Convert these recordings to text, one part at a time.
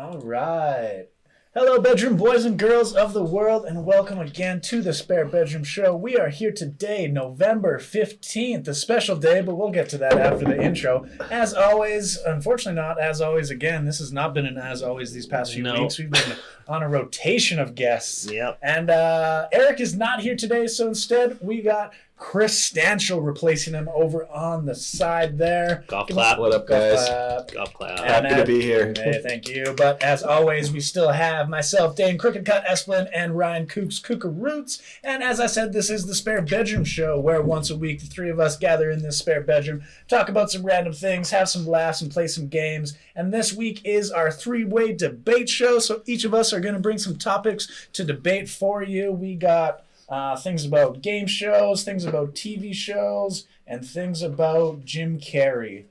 All right. Hello, bedroom boys and girls of the world, and welcome again to the Spare Bedroom Show. We are here today, November 15th, a special day, but we'll get to that after the intro. As always, unfortunately not as always again, this has not been an as always these past few weeks. We've been on a rotation of guests. Yep. And Eric is not here today, so instead we got Chris Stanchel replacing him over on the side there. Golf clap. What up, guys? Golf clap. Happy to be here. Hey, thank you. But as always, we still have myself, Dane Crooked Cut Esplin, and Ryan Kooks Roots. And as I said, this is the Spare Bedroom Show, where once a week the three of us gather in this spare bedroom, talk about some random things, have some laughs, and play some games. And this week is our three-way debate show, so each of us are going to bring some topics to debate for you. We got things about game shows, things about TV shows, and things about Jim Carrey.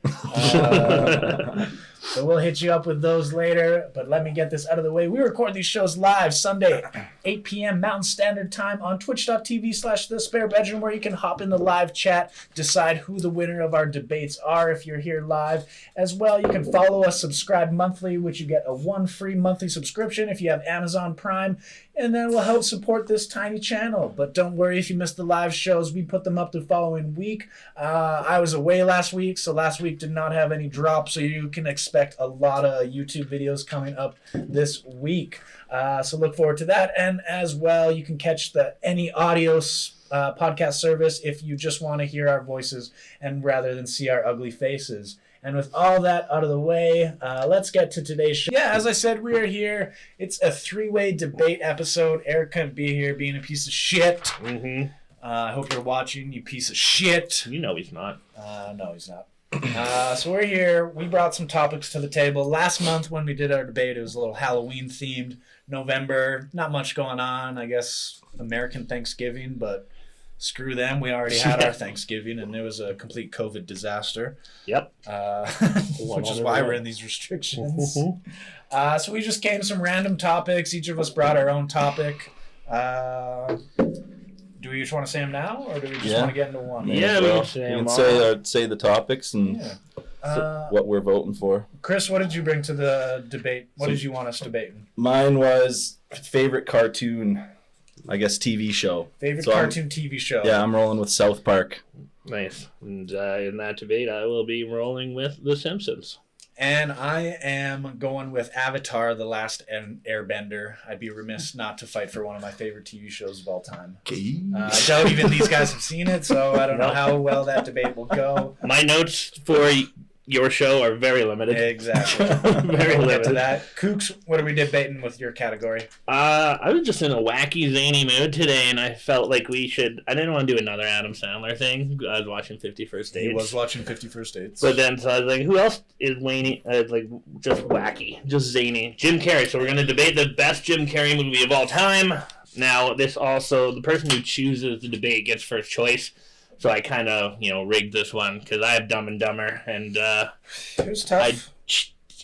So we'll hit you up with those later, but let me get this out of the way. We record these shows live Sunday, 8 p.m. Mountain Standard Time on twitch.tv/The Spare Bedroom, where you can hop in the live chat, decide who the winner of our debates are if you're here live. As well, you can follow us, subscribe monthly, which you get a one free monthly subscription if you have Amazon Prime, and then we'll help support this tiny channel. But don't worry if you missed the live shows. We put them up the following week. I was away last week, so last week did not have any drops, so you can expect a lot of YouTube videos coming up this week. So look forward to that. And as well, you can catch any audio podcast service if you just want to hear our voices and rather than see our ugly faces. And with all that out of the way, let's get to today's show. Yeah, as I said, we are here. It's a three-way debate episode. Eric couldn't be here being a piece of shit. Mm-hmm. I hope you're watching, you piece of shit. You know he's not. No, he's not. So we're here. We brought some topics to the table. Last month when we did our debate, it was a little Halloween-themed. November, not much going on. I guess American Thanksgiving, but screw them. We already had our Thanksgiving, and it was a complete COVID disaster. Yep. Which is why we're in these restrictions. So we just came some random topics. Each of us brought our own topic. Do we just want to say them now, or do we just want to get into one? Yeah, we can say the topics and what we're voting for. Chris, what did you bring to the debate? What did you want us debating? Mine was favorite cartoon, I guess, TV show. Favorite cartoon TV show. Yeah, I'm rolling with South Park. Nice. And in that debate, I will be rolling with The Simpsons. And I am going with Avatar, The Last Airbender. I'd be remiss not to fight for one of my favorite TV shows of all time. I doubt even these guys have seen it, so I don't know how well that debate will go. My notes for your show are very limited. Exactly. Very limited. Get to that. Kooks, what are we debating with your category? I was just in a wacky, zany mood today, and I felt like I didn't want to do another Adam Sandler thing. I was watching 50 First Dates. He was watching 50 First Dates. But then, so I was like, who else is just wacky, just zany? Jim Carrey. So we're going to debate the best Jim Carrey movie of all time. Now, the person who chooses the debate gets first choice. So I kind of, rigged this one because I have Dumb and Dumber, and it was tough.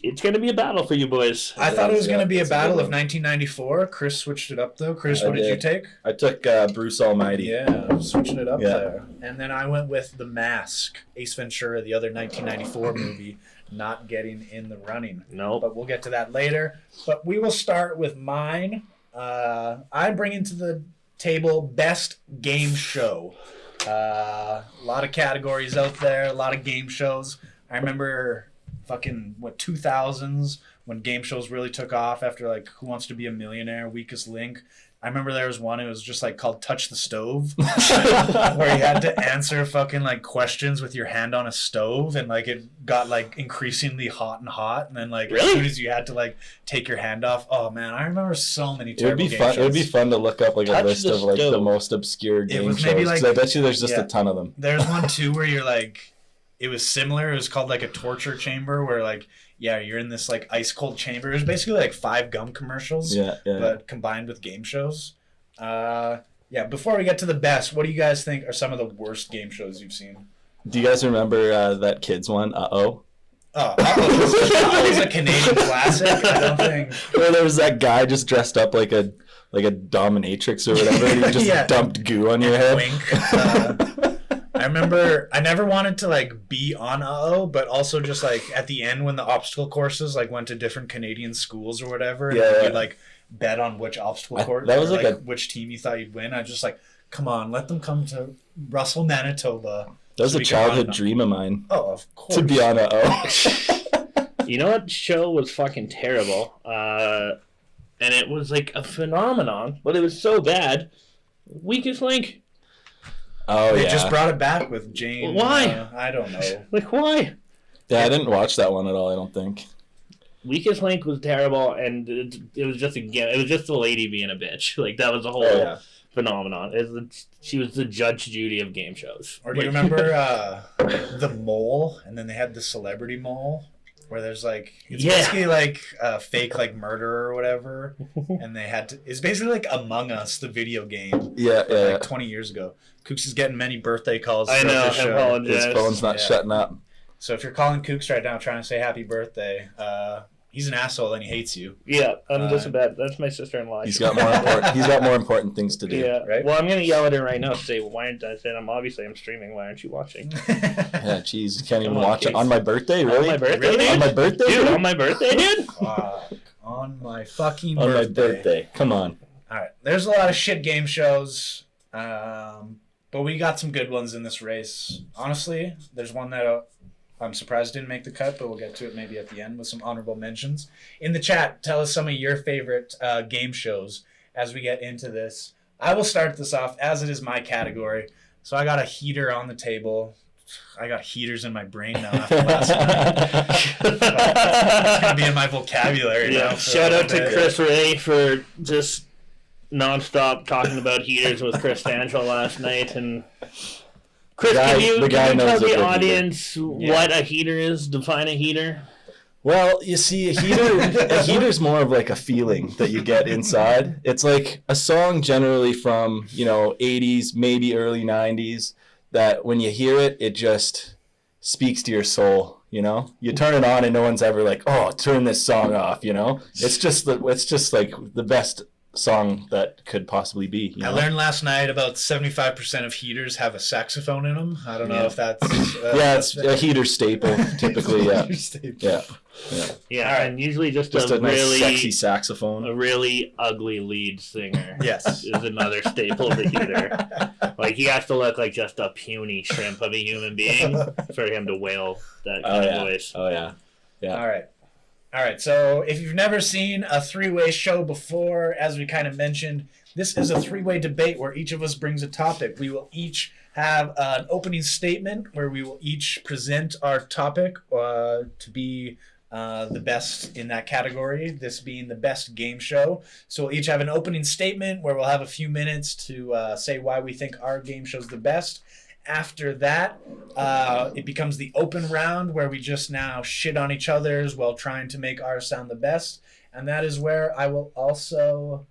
It's going to be a battle for you boys. I thought it was going to be a battle of 1994. Chris switched it up, though. Chris, what did you take? I took Bruce Almighty. Yeah, switching it up there. And then I went with The Mask, Ace Ventura, the other 1994 movie, not getting in the running. No. But we'll get to that later. But we will start with mine. I'm bringing to the table Best Game Show. A lot of categories out there, a lot of game shows. I remember 2000s when game shows really took off after Who Wants to Be a Millionaire, Weakest Link. I remember there was one, it was just called Touch the Stove, where you had to answer questions with your hand on a stove, and it got increasingly hot, and then really? As soon as you had to take your hand off, oh man, I remember so many terrible game shows. It would be fun to look up a list of the most obscure game shows, because I bet you there's just a ton of them. There's one too where you're it was similar, it was called a torture chamber where you're in this ice cold chamber. It was basically 5 gum commercials, but combined with game shows. Before we get to the best, what do you guys think are some of the worst game shows you've seen? Do you guys remember that kids one, Uh-Oh? That was a Canadian classic. I don't think. Well, there was that guy just dressed up like a dominatrix or whatever, and he just dumped goo on your head. Wink. I remember I never wanted to like be on Uh-Oh, but also just like at the end when the obstacle courses like went to different Canadian schools or whatever, and you'd like bet on which obstacle course that was like which team you thought you'd win. I just like, come on, let them come to Russell, Manitoba. That was a childhood dream of mine. Oh, of course. To be on Uh-Oh. You know what show was fucking terrible? And it was like a phenomenon, but it was so bad. Weakest Link. Oh, they just brought it back with Jane. Why? I don't know. Like, why? Yeah, I didn't watch that one at all, I don't think. Weakest Link was terrible, and it was just it was just the lady being a bitch. Like, that was the whole phenomenon. She was the Judge Judy of game shows. Or do you remember the mole, and then they had the celebrity mole? Where there's like it's basically like a fake like murder or whatever, and they had to. It's basically like Among Us, the video game. Like 20 years ago. Kooks is getting many birthday calls. I know. I apologize. His phone's not shutting up. So if you're calling Kooks right now trying to say happy birthday, he's an asshole and he hates you. Yeah, I'm just a bad. That's my sister-in-law. He's got more important things to do. Yeah, right. Well, I'm gonna yell at her right now to say, "Why aren't I?" I'm streaming. Why aren't you watching? Yeah, jeez, you can't even watch it on my birthday. Really? On my birthday, really? Dude? On my birthday, dude. On my birthday, dude. On my fucking on birthday. my birthday. Come on. All right. There's a lot of shit game shows, but we got some good ones in this race. Honestly, there's one that I'm surprised didn't make the cut, but we'll get to it maybe at the end with some honorable mentions. In the chat, tell us some of your favorite game shows as we get into this. I will start this off as it is my category. So I got a heater on the table. I got heaters in my brain now after last night. It's going to be in my vocabulary now. Shout out to Chris Ray for just nonstop talking about heaters with Chris Stanchel last night. And Chris, can you tell the audience what a heater is? Define a heater. Well, you see, a heater's more of like a feeling that you get inside. It's like a song generally from, 80s, maybe early 90s, that when you hear it, it just speaks to your soul, You turn it on and no one's ever like, oh, turn this song off, It's just like the best song that could possibly be. I learned last night about 75% of heaters have a saxophone in them. I don't know if that's... it's a heater staple, typically, Yeah. Yeah, and usually just a nice really sexy saxophone. A really ugly lead singer is another staple of the heater. Like, he has to look like just a puny shrimp of a human being for him to wail that kind of voice. Oh, yeah. All right, so if you've never seen a three-way show before, as we kind of mentioned, this is a three-way debate where each of us brings a topic. We will each have an opening statement where we will each present our topic to be the best in that category, this being the best game show. So we'll each have an opening statement where we'll have a few minutes to say why we think our game show's the best. After that, it becomes the open round where we just now shit on each other's while trying to make ours sound the best. And that is where I will also...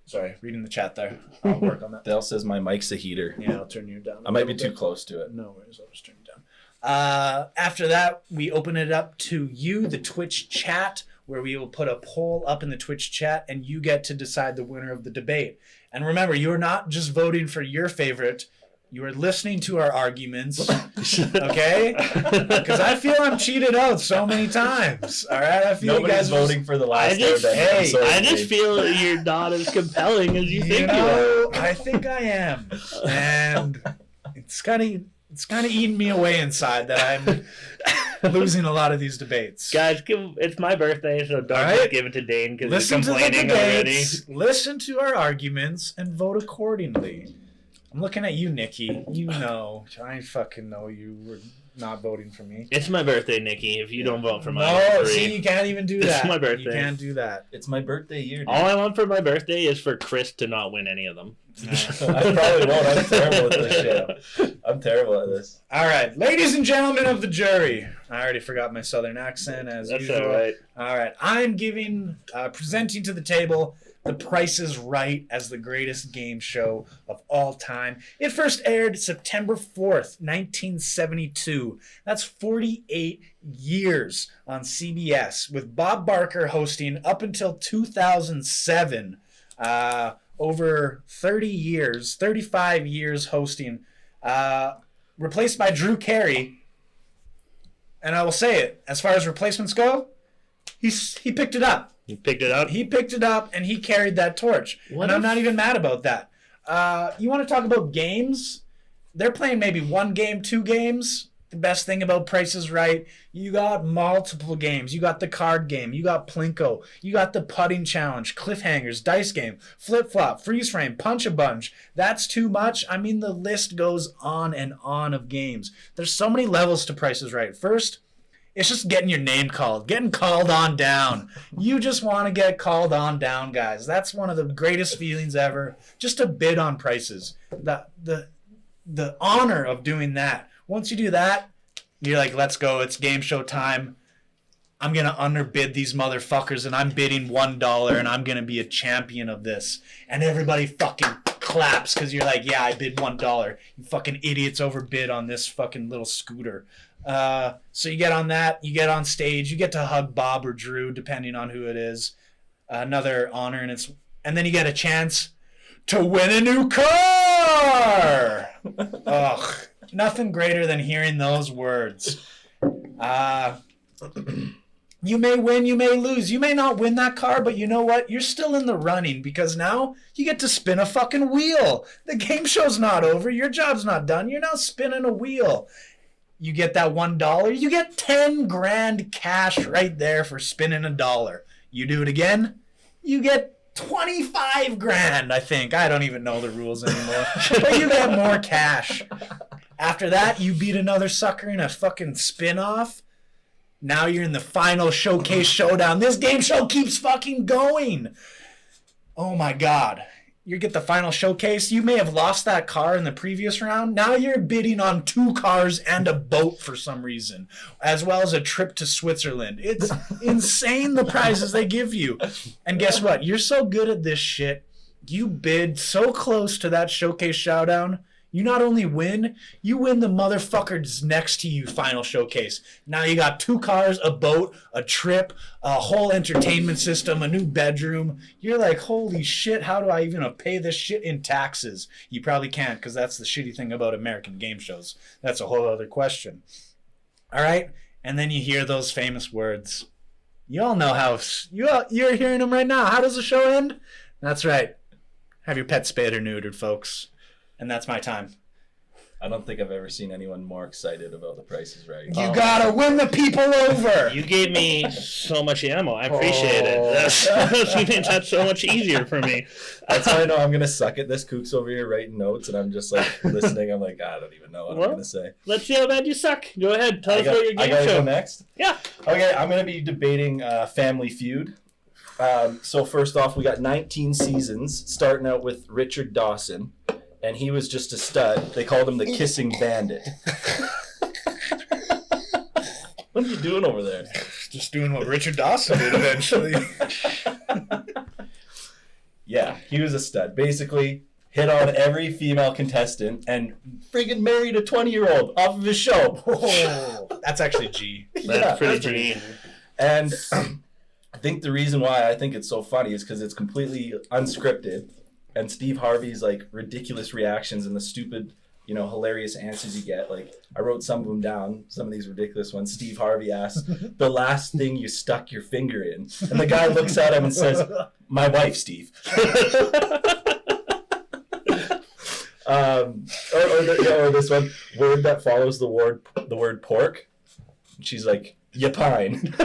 Sorry, reading the chat there. I'll work on that. Dale says my mic's a heater. Yeah, I'll turn you down. I might be too close to it. No worries, I'll just turn you down. After that, we open it up to you, the Twitch chat, where we will put a poll up in the Twitch chat, and you get to decide the winner of the debate. And remember, you're not just voting for your favorite. You are listening to our arguments, okay? Because I feel I'm cheated out so many times. All right, I feel nobody's you guys voting for the last. I just feel you're not as compelling as you think you are. I think I am, and it's kind of eating me away inside that I'm losing a lot of these debates. Guys, it's my birthday, so don't just give it to Dane because he's complaining already. Listen to our arguments and vote accordingly. I'm looking at you, Nikki. I fucking know you were not voting for me. It's my birthday, Nikki. If you don't vote for my birthday. See, you can't even do that. It's my birthday. You can't do that. It's my birthday year, dude. All I want for my birthday is for Chris to not win any of them. I probably won't. I'm terrible at this shit. I'm terrible at this. All right. Ladies and gentlemen of the jury. I already forgot my southern accent, as usual. All right. All right. I'm presenting to the table The Price is Right as the greatest game show of all time. It first aired September 4th, 1972. That's 48 years on CBS, with Bob Barker hosting up until 2007. over 30 years, 35 years hosting, replaced by Drew Carey. And I will say it, as far as replacements go, he picked it up. He picked it up? He picked it up, and he carried that torch. And I'm not even mad about that. You want to talk about games? They're playing maybe 1 game, 2 games. The best thing about Price is Right, you got multiple games. You got the card game. You got Plinko. You got the putting challenge, cliffhangers, dice game, flip-flop, freeze frame, punch a bunch. That's too much. I mean, the list goes on and on of games. There's so many levels to Price is Right. First, it's just getting your name called, getting called on down. You just want to get called on down, guys. That's one of the greatest feelings ever. Just to bid on prices. The honor of doing that. Once you do that, you're like, let's go. It's game show time. I'm going to underbid these motherfuckers, and I'm bidding $1, and I'm going to be a champion of this. And everybody fucking claps because you're like, yeah, I bid $1. You fucking idiots overbid on this fucking little scooter. So you get on that. You get on stage. You get to hug Bob or Drew, depending on who it is. Another honor, and then you get a chance to win a new car. Ugh. Nothing greater than hearing those words. You may win, you may lose. You may not win that car, but you know what? You're still in the running because now you get to spin a fucking wheel. The game show's not over. Your job's not done. You're now spinning a wheel. You get that $1. You get 10 grand cash right there for spinning $1. You do it again, you get 25 grand, I think. I don't even know the rules anymore. But you get more cash. After that, you beat another sucker in a fucking spin-off. Now you're in the final showcase showdown. This game show keeps fucking going. Oh my God. You get the final showcase. You may have lost that car in the previous round. Now you're bidding on 2 cars and a boat for some reason, as well as a trip to Switzerland. It's insane the prizes they give you. And guess what? You're so good at this shit. You bid so close to that showcase showdown. You not only win, you win the motherfuckers next to you final showcase. Now you got 2 cars, a boat, a trip, a whole entertainment system, a new bedroom. You're like, holy shit, how do I even pay this shit in taxes? You probably can't, because that's the shitty thing about American game shows. That's a whole other question. All right? And then you hear those famous words. You all know how, you're hearing them right now. How does the show end? That's right. Have your pet spayed or neutered, folks. And that's my time. I don't think I've ever seen anyone more excited about The Price is Right. You gotta win the people over. You gave me so much ammo. I appreciate it. You made that so much easier for me. That's how I know I'm gonna suck at this. Kook's over here writing notes, and I'm just like listening. I'm like, I don't even know what I'm gonna say. Let's see how bad you suck. Go ahead. Tell us about your game I gotta show. Go next. Yeah. Okay, I'm gonna be debating Family Feud. So first off, we got 19 seasons, starting out with Richard Dawson. And he was just a stud. They called him the Kissing Bandit. What are you doing over there? Just doing what Richard Dawson did eventually. Yeah, he was a stud. Basically, hit on every female contestant and friggin' married a 20-year-old off of his show. Oh, that's actually G. That's pretty G. And I think the reason why I think it's so funny is because it's completely unscripted. And Steve Harvey's like ridiculous reactions and the stupid, hilarious answers you get. Like I wrote some of them down, some of these ridiculous ones. Steve Harvey asks, "The last thing you stuck your finger in," and the guy looks at him and says, "My wife, Steve." Or this one word that follows the word pork. And she's like, "Ya pine."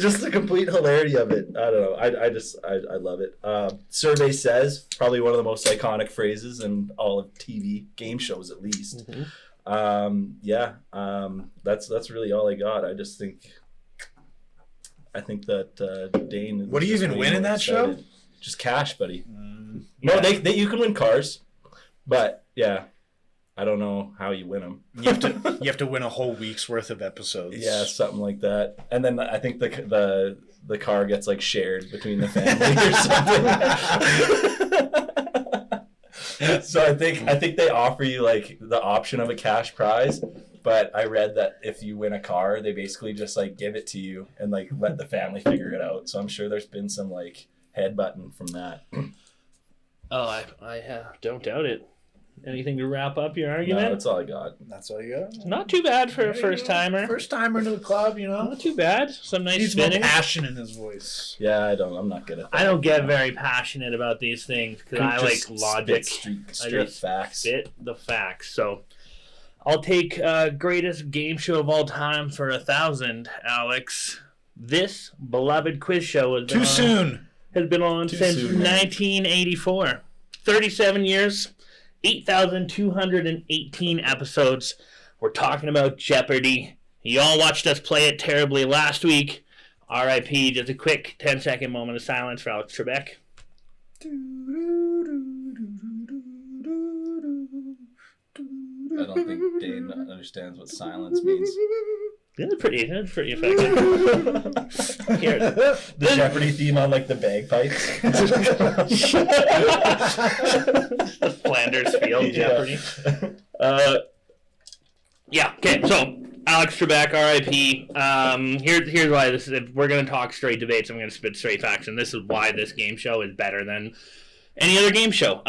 Just the complete hilarity of it. I don't know. I love it. Survey says probably one of the most iconic phrases in all of TV game shows, at least. Mm-hmm. That's really all I got. I think that Dane. What do you even win in that show? Just cash, buddy. No, they you can win cars, but yeah. I don't know how you win them. You have to win a whole week's worth of episodes. Yeah, something like that. And then I think the car gets like shared between the family or something. So I think they offer you like the option of a cash prize, but I read that if you win a car, they basically just like give it to you and like let the family figure it out. So I'm sure there's been some like headbutting from that. Oh, I don't doubt it. Anything to wrap up your No, argument? that's all I got. That's all you got? Not too bad for a first timer. First timer to the club, Not too bad. Some nice Needs more spinning. passion in his voice. Yeah, I'm not good at that. I don't get very passionate about these things because I like Just logic. Straight facts. Spit the facts. So I'll take greatest game show of all time for 1,000, Alex. This beloved quiz show has been on since 1984. 37 years, 8,218 episodes. We're talking about Jeopardy. You all watched us play it terribly last week. R.I.P. Just a quick 10-second moment of silence for Alex Trebek. I don't think Dane understands what silence means. That's pretty effective. Here. The Jeopardy theme on like the bagpipes. The Flanders Field Jeopardy. Yeah. Okay. So Alex Trebek, R.I.P. Here's why this is. If we're gonna talk straight debates, I'm gonna spit straight facts, and this is why this game show is better than any other game show.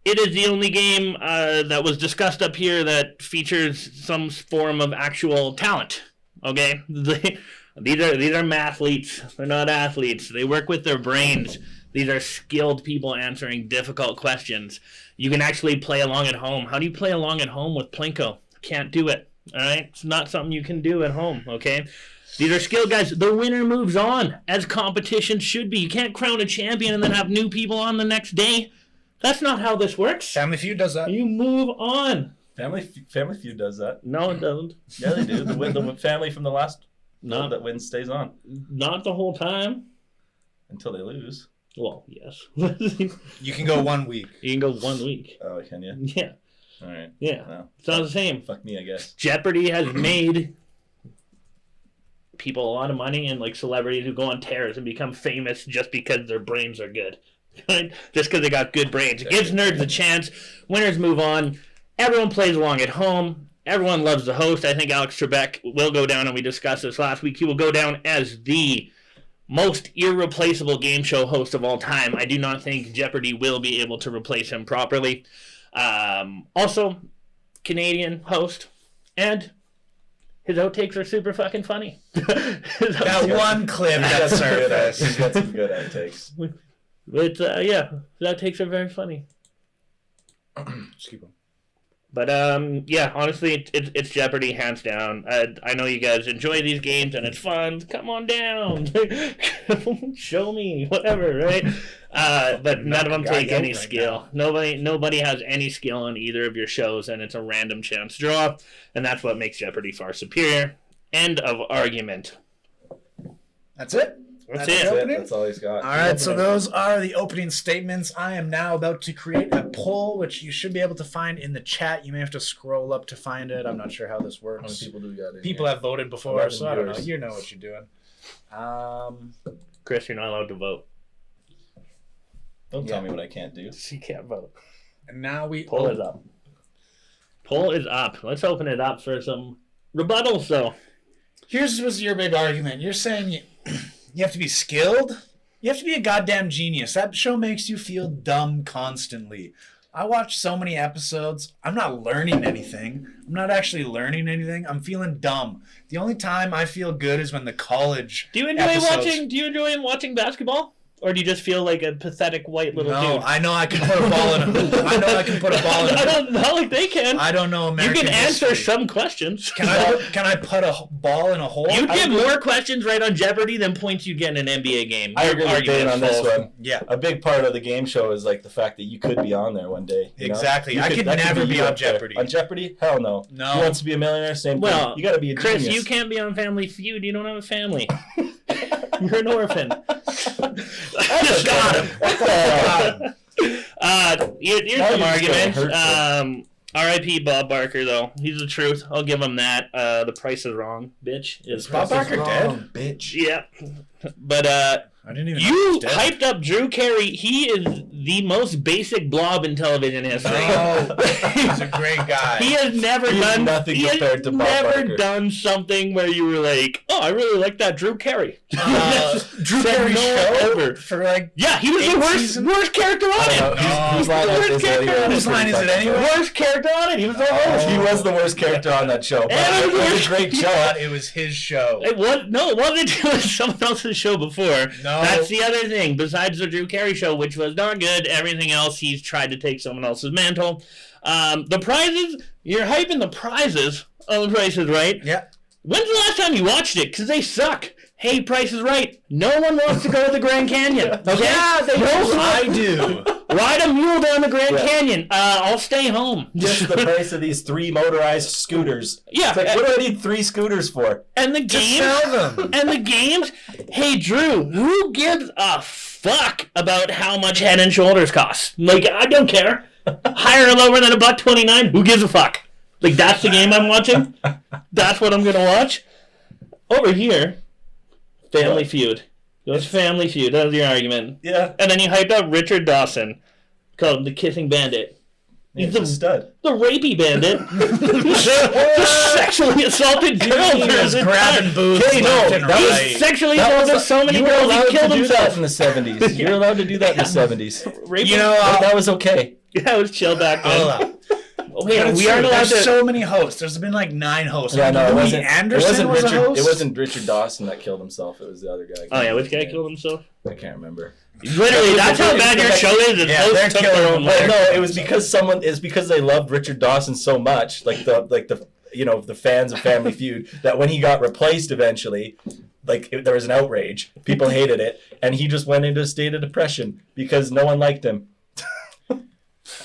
It is the only game that was discussed up here that features some form of actual talent. Okay, these are mathletes. They're not athletes. They work with their brains. These are skilled people answering difficult questions. You can actually play along at home. How do you play along at home with Plinko? Can't do it. All right, it's not something you can do at home. Okay. These are skilled guys. The winner moves on, as competition should be. You can't crown a champion and then have new people on the next day. That's not how this works. Family Feud does that. You move on. Family Feud does that. No, it doesn't. Yeah, they do. The family from the last Not that wins stays on not the whole time. until they lose. Well, yes. You can go 1 week. You can go 1 week. Oh, can you? Yeah. All right. Yeah. Well, It's not the same. fuck me, I guess. Jeopardy has made people a lot of money and like celebrities who go on tears and become famous just because their brains are good. Right? Just because they got good brains. It gives nerds a chance. Winners move on. Everyone plays along at home. Everyone loves the host. I think Alex Trebek will go down, and we discussed this last week. He will go down as the most irreplaceable game show host of all time. I do not think Jeopardy will be able to replace him properly. Also, Canadian host, and his outtakes are super fucking funny. That one clip that surfaced. He's got some good outtakes. But yeah, his outtakes are very funny. Just keep 'em. But yeah, honestly, it's Jeopardy hands down. I know you guys enjoy these games and it's fun. Come on down, show me whatever, right? But none of them take any skill. Nobody has any skill on either of your shows, and it's a random chance draw, and that's what makes Jeopardy far superior. End of argument. That's it? That's That's it. it. Opening? That's all he's got. All right, so those are the opening statements. I am now about to create a poll, which you should be able to find in the chat. You may have to scroll up to find it. I'm not sure how this How many works. people do we got in People here? have voted before, 11 so I don't know. viewers. You know what you're doing. Chris, you're not allowed to vote. Don't tell me what I can't do. You can't vote. And now we Poll is up. Poll is up. Let's open it up for some rebuttals, though. Here's was your big argument. You're saying you have to be skilled? You have to be a goddamn genius. That show makes you feel dumb constantly. I watch so many episodes. I'm not learning anything. I'm not actually learning anything. I'm feeling dumb. The only time I feel good is when the college Do you enjoy episodes- watching basketball? Or do you just feel like a pathetic white little No, dude? I know I can put a ball in a hoop. I know I can put a ball in a I hoop. don't know, like they can. I don't know You American can answer history. some questions. Can I put a ball in a hole? You'd get more questions right on Jeopardy than points you'd get in an NBA game. I Your agree with Dane argument's on this false. one. Yeah. A big part of the game show is like the fact that you could be on there one day. you know? Exactly. You I could that never be you on up there. Jeopardy. On Jeopardy? Hell no. No. Who wants to be a millionaire? Same Well, thing. You got to be a Chris, genius. you can't be on Family Feud. You don't have a family. You're an orphan. Just got him. Here's Now some you're just arguments. gonna hurt R.I.P. Bob Barker, though. He's the truth. I'll give him that. The price is wrong, bitch. Is Bob Barker dead? Bitch. Yeah. But I didn't even know he you was dead. hyped up Drew Carey. He is the most basic blob in television history. Oh, he's a great guy. He has never done nothing he compared has to Bob never Barker. done something where you were like, oh, I really like that Drew Carey. Drew Said Carey no show one ever. for like Yeah, he was 8 the seasons? worst character on it. Whose line the is worst it character anyway? on it. Whose line is it anyway? Worst character on it. He was the host. He was the worst character on that show. But And it was a great show. it was his show. It wasn't. It was someone else's show before. No. That's the other thing. Besides the Drew Carey show, which was not good, everything else he's tried to take someone else's mantle. The prizes, you're hyping the prizes on The Price is Right. Yeah. When's the last time you watched it? Because they suck. Hey, Price is Right. No one wants to go to the Grand Canyon. Okay? Yeah, they No do. one- I do. Ride a mule down the Grand Yeah. Canyon. I'll stay home. Just the price of these 3 motorized scooters. Yeah. It's like, what do I need 3 scooters for? And the Just games. sell them. And the games. Hey, Drew, who gives a fuck about how much Head and Shoulders costs? Like, I don't care. Higher or lower than $1.29? Who gives a fuck? Like, that's the game I'm watching? That's what I'm gonna watch? Over here, Family Feud. It was Family Feud. That was your argument. Yeah. And then you hyped up Richard Dawson, called him the Kissing Bandit. He's a stud. The rapey bandit. The sexually assaulted girls. He was grabbing boobs Okay, no, left and that was- right. He sexually That was assaulted so many you were girls allowed he killed to do that himself. in the 70s. You're allowed to do that in the 70s. Rapey? You know, That was okay. Yeah, it was chill back then. hold up. Oh, wait, But it's we true, aren't allowed there's to. so many hosts. There's been like 9 hosts. Yeah, no, it Louis wasn't. Anderson was Richard. a host. It wasn't Richard Dawson that killed himself. It was the other guy. Oh yeah, which guy killed himself? I can't remember. Literally, that's how bad your show is. Yeah, Hosts they're took killing their own him. life. Well, no, it was because it's because they loved Richard Dawson so much, like the the fans of Family Feud, that when he got replaced eventually, there was an outrage. People hated it, and he just went into a state of depression because no one liked him.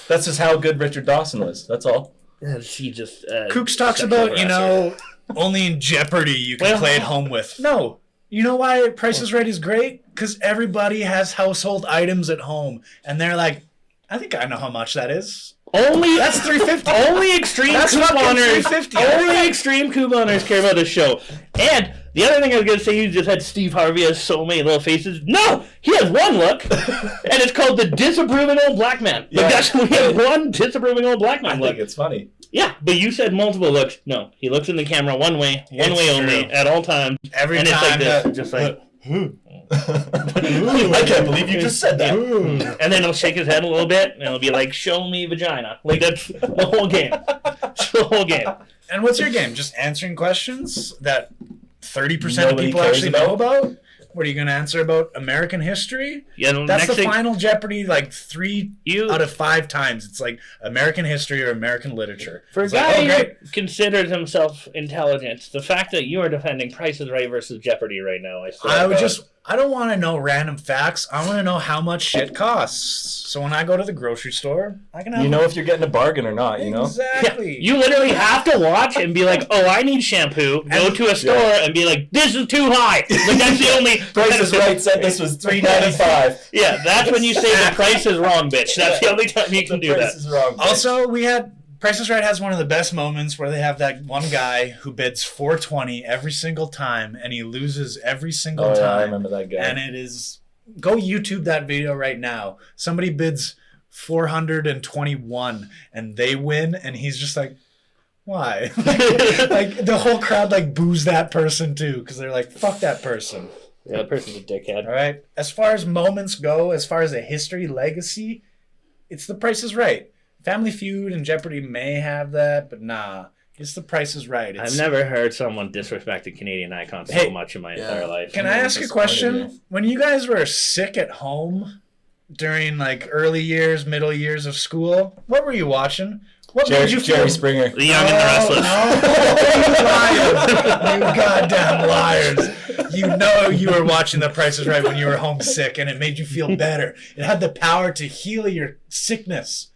That's just how good Richard Dawson was. That's all. She just. Kooks talks sexual about, harasser. only in Jeopardy you can Well- play at home with. No. You know why Price is Right is great? Because everybody has household items at home. And they're like, I think I know how much that is. Only That's $3.50. Only extreme That's fucking couponers. $3.50. Only extreme couponers care about this show. And the other thing I was gonna say, you just had Steve Harvey has so many little faces. No, he has one look, and it's called the disapproving old black man. Yeah. Like that's we have one disapproving old black I man look. think it's funny. Yeah, but you said multiple looks. No, he looks in the camera one way It's only, true. at all times. Every And it's like time this, that- just like. I can't believe you just said that. And then he'll shake his head a little bit, and it'll be like, "Show me vagina." Like that's the whole game. It's the whole game. And what's your game? Just answering questions that 30% of Nobody people cares actually know about? What are you going to answer about American history? Yeah, That's next the thing, final Jeopardy, like 3 you out of 5 times. It's like American history or American literature. for a It's like, guy oh, great. who considers himself intelligent, the fact that you are defending Price is Right versus Jeopardy right now, I don't want to know random facts. I want to know how much shit costs. So when I go to the grocery store, I can have You know if you're getting a bargain or not, you know? Exactly. You literally have to watch and be like, "Oh, I need shampoo." Go to a store and be like, "This is too high." Like that's the only. Price is Right said this was $3.95. Yeah, that's when you say the price is wrong, bitch. That's the only time you can do Price that. is wrong. bitch. Also, we had Price is Right has one of the best moments where they have that one guy who bids $4.20 every single time, and he loses every single Oh, time. yeah, I remember that guy. And it is go YouTube that video right now. Somebody bids 421 and they win, and he's just like, why? Like the whole crowd like boos that person too, because they're like, fuck that person. Yeah, that person's a dickhead. All right. As far as moments go, as far as a history legacy, it's The Price is Right. Family Feud and Jeopardy may have that, but nah. It's The Price is Right. I've never heard someone disrespect a Canadian icon so Hey, much in my yeah. entire life. Can I ask a question? When you guys were sick at home during like early years, middle years of school, what were you watching? What made you feel? Jerry Springer. The Young and the Restless. No, you liars. You goddamn liars. You know you were watching The Price is Right when you were homesick and it made you feel better. It had the power to heal your sickness.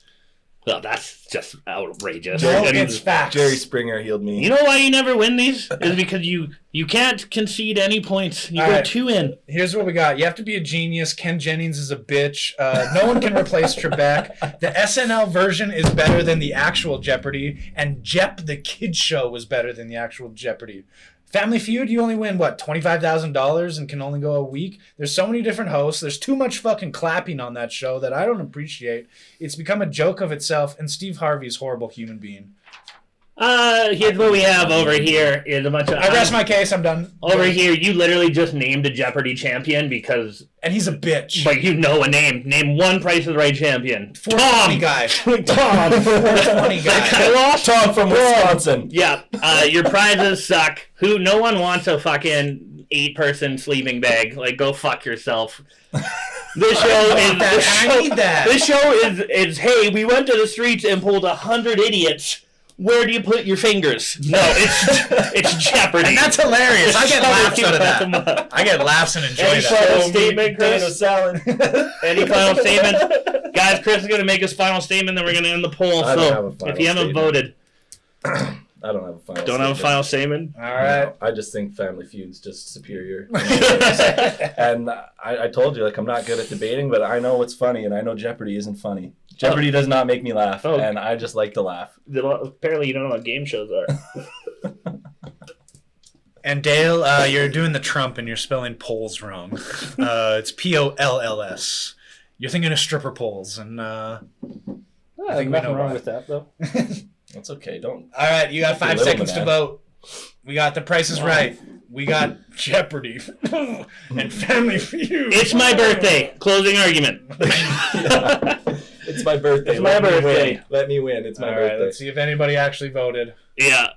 Well, that's just outrageous. No, I mean, it's facts. Jerry Springer healed me. you know why you never win these? Is because you can't concede any points. You All go right. 2 in. Here's what we got. You have to be a genius. Ken Jennings is a bitch. No one can replace Trebek. The SNL version is better than the actual Jeopardy, and Jep the Kid Show was better than the actual Jeopardy. Family Feud, you only win, what, $25,000 and can only go a week? There's so many different hosts. There's too much fucking clapping on that show that I don't appreciate. It's become a joke of itself, and Steve Harvey's a horrible human being. Here's what we have over here is a bunch of... I rest my case, I'm done. Over here, you literally just named a Jeopardy champion because... And he's a bitch. But you know a name. Name one Price is Right champion. 420 guy. Tom! 420 guy. I lost. Tom from Wisconsin. Yeah, your prizes suck. No one wants a fucking 8-person sleeping bag. Like, go fuck yourself. This show I need that. This show is hey, we went to the streets and pulled 100 idiots. Where do you put your fingers? No, it's Jeopardy. And that's hilarious. I get laughs out of that. I get laughs and enjoy Any that. final statement, Potato Chris? salad. Any final statement? Guys, Chris is going to make his final statement, then we're going to end the poll. I don't have So, a final if you haven't statement. voted, I don't have a final don't have a final statement? All right. No, I just think Family Feud's just superior. And I told you, like, I'm not good at debating, but I know what's funny, and I know Jeopardy isn't funny. Jeopardy does not make me laugh, and I just like to laugh. Apparently you don't know what game shows are. And Dale, you're doing the Trump and you're spelling polls wrong. It's Polls. You're thinking of stripper poles, and I think we know why. with that, though. That's okay. Don't. All right, you got 5 Little seconds to man. vote. We got The Price is Right. We got Jeopardy and Family Feud. It's my birthday. Closing argument. It's my birthday. It's my birthday. Win. Let me win. It's my All birthday. right, let's see if anybody actually voted. Yeah.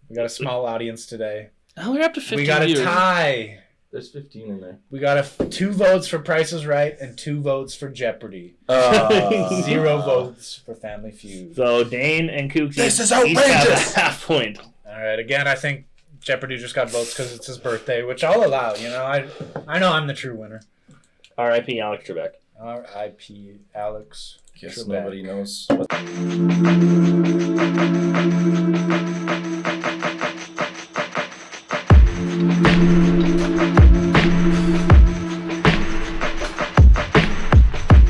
We got a small audience today. Oh, we're up to 15 We got a viewers. tie. There's 15 in there. We got 2 votes for Price is Right and 2 votes for Jeopardy. 0 votes for Family Feud. So Dane and Kooksy This is each have outrageous. a half point. All right, again, I think Jeopardy just got votes because it's his birthday, which I'll allow. You know, I know I'm the true winner. R.I.P. Alex Trebek. R.I.P. Alex. Guess Trebek. nobody knows what.